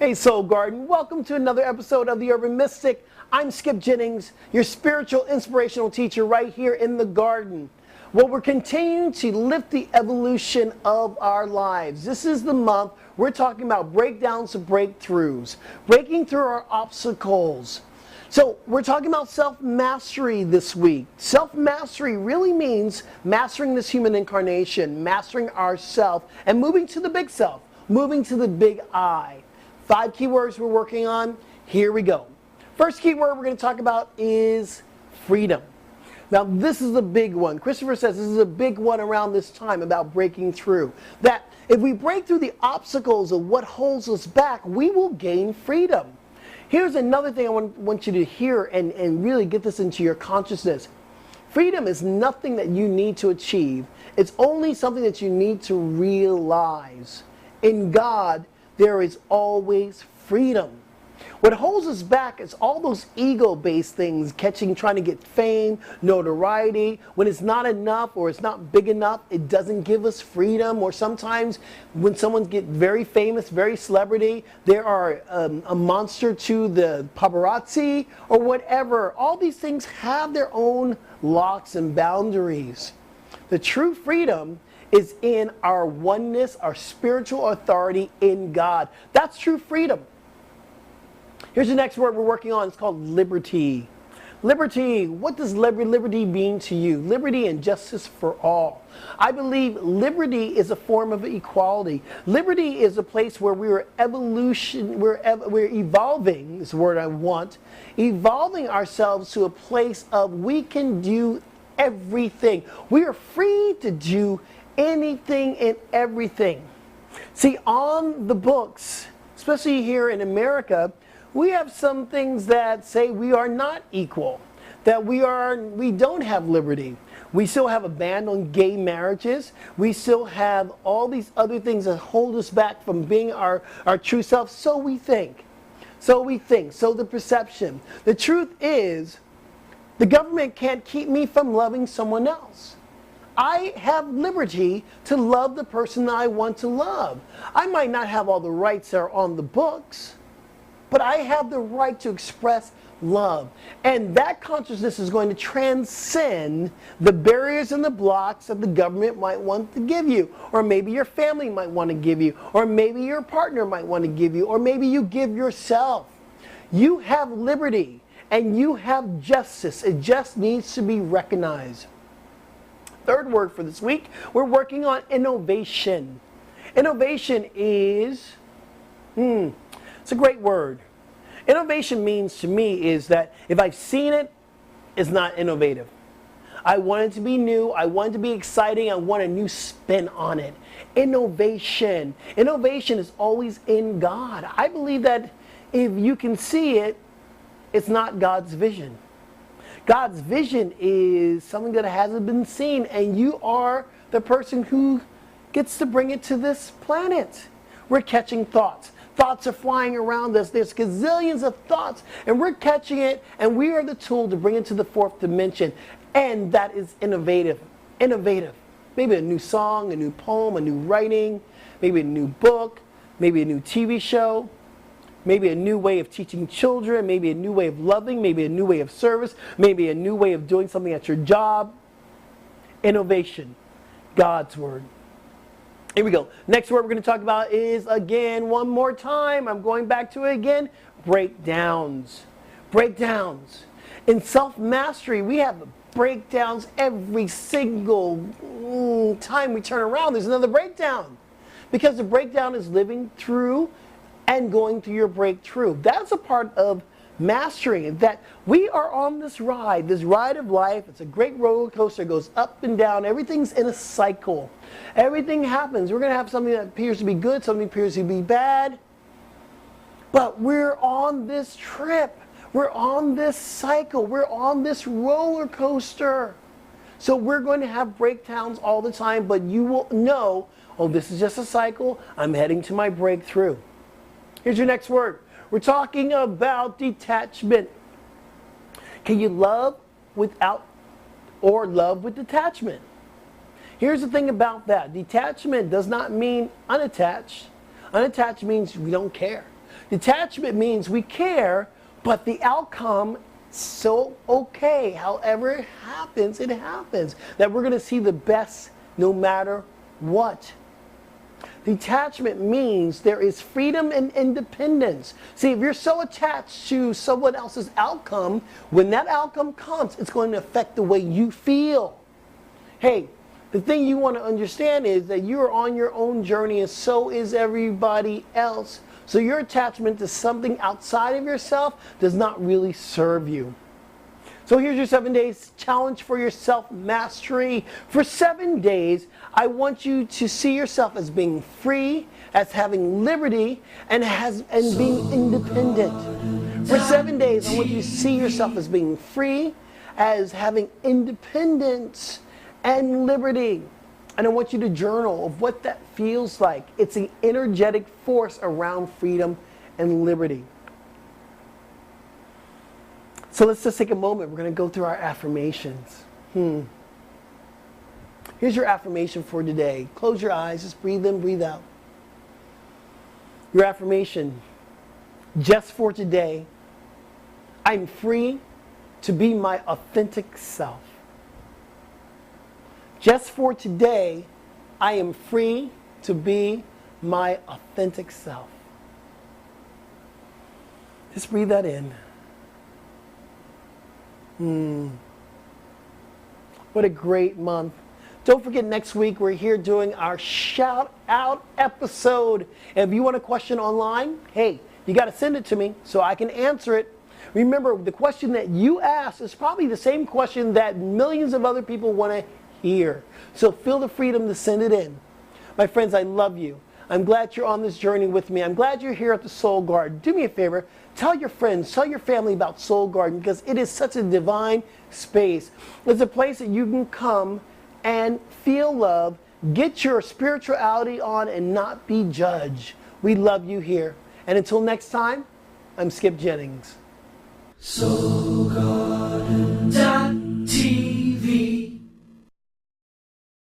Hey Soul Garden, welcome to another episode of The Urban Mystic. I'm Skip Jennings, your spiritual inspirational teacher right here in the garden. Well, we're continuing to lift the evolution of our lives. This is the month we're talking about breakdowns to breakthroughs, breaking through our obstacles. So we're talking about self-mastery this week. Self-mastery really means mastering this human incarnation, mastering ourself, and moving to the big self, moving to the big I. 5 keywords we're working on. Here we go. First keyword we're going to talk about is freedom. Now this is the big one. Christopher says this is a big one around this time about breaking through. That if we break through the obstacles of what holds us back, we will gain freedom. Here's another thing I want you to hear and really get this into your consciousness. Freedom is nothing that you need to achieve. It's only something that you need to realize. In God, there is always freedom. What holds us back is all those ego-based things, trying to get fame, notoriety. When it's not enough or it's not big enough, it doesn't give us freedom. Or sometimes when someone gets very famous, very celebrity, they are a monster to the paparazzi or whatever. All these things have their own locks and boundaries. The true freedom is in our oneness, our spiritual authority in God. That's true freedom. Here's the next word we're working on. It's called liberty. Liberty. What does liberty mean to you? Liberty and justice for all. I believe liberty is a form of equality. Liberty is a place where we're evolving, is the word I want, evolving ourselves to a place of we can do everything. We are free to do anything and everything. See, on the books, especially here in America, we have some things that say we are not equal, that we don't have liberty. We still have a ban on gay marriages. We still have all these other things that hold us back from being our true self. So we think. So the perception. The truth is, the government can't keep me from loving someone else. I have liberty to love the person that I want to love. I might not have all the rights that are on the books, but I have the right to express love. And that consciousness is going to transcend the barriers and the blocks that the government might want to give you, or maybe your family might want to give you, or maybe your partner might want to give you, or maybe you give yourself. You have liberty and you have justice. It just needs to be recognized. Third word for this week, we're working on innovation. Innovation is, it's a great word. Innovation means to me is that if I've seen it, it's not innovative. I want it to be new. I want it to be exciting. I want a new spin on it. Innovation. Innovation is always in God. I believe that if you can see it, it's not God's vision. God's vision is something that hasn't been seen, and you are the person who gets to bring it to this planet. We're catching thoughts. Thoughts are flying around us. There's gazillions of thoughts, and we're catching it, and we are the tool to bring it to the 4th dimension. And that is innovative. Innovative. Maybe a new song, a new poem, a new writing, maybe a new book, maybe a new TV show. Maybe a new way of teaching children, maybe a new way of loving, maybe a new way of service, maybe a new way of doing something at your job. Innovation. God's word. Here we go. Next word we're going to talk about is, again, one more time, I'm going back to it again, breakdowns. Breakdowns. In self-mastery, we have breakdowns every single time we turn around. There's another breakdown. Because the breakdown is living through and going through your breakthrough. That's a part of mastering, that we are on this ride of life. It's a great roller coaster. It goes up and down. Everything's in a cycle. Everything happens. We're going to have something that appears to be good, something appears to be bad. But we're on this trip. We're on this cycle. We're on this roller coaster. So we're going to have breakdowns all the time, but you will know, oh, this is just a cycle. I'm heading to my breakthrough. Here's your next word. We're talking about detachment. Can you love without or love with detachment? Here's the thing about that. Detachment does not mean unattached. Unattached means we don't care. Detachment means we care, but the outcome so okay. However it happens, it happens. That we're going to see the best no matter what. Detachment means there is freedom and independence. See, if you're so attached to someone else's outcome, when that outcome comes, it's going to affect the way you feel. Hey, the thing you want to understand is that you are on your own journey and so is everybody else. So your attachment to something outside of yourself does not really serve you. So here's your 7 days challenge for your self-mastery. For 7 days, I want you to see yourself as being free, as having liberty, and being independent. For 7 days, I want you to see yourself as being free, as having independence and liberty. And I want you to journal of what that feels like. It's an energetic force around freedom and liberty. So let's just take a moment. We're going to go through our affirmations. Here's your affirmation for today. Close your eyes. Just breathe in, breathe out. Your affirmation. Just for today, I'm free to be my authentic self. Just for today, I am free to be my authentic self. Just breathe that in. What a great month. Don't forget, next week we're here doing our shout out episode. And if you want a question online, hey, you got to send it to me so I can answer it. Remember, the question that you ask is probably the same question that millions of other people want to hear. So feel the freedom to send it in. My friends, I love you. I'm glad you're on this journey with me. I'm glad you're here at the Soul Garden. Do me a favor, tell your friends, tell your family about Soul Garden, because it is such a divine space. It's a place that you can come and feel love, get your spirituality on, and not be judged. We love you here. And until next time, I'm Skip Jennings. Soul Garden.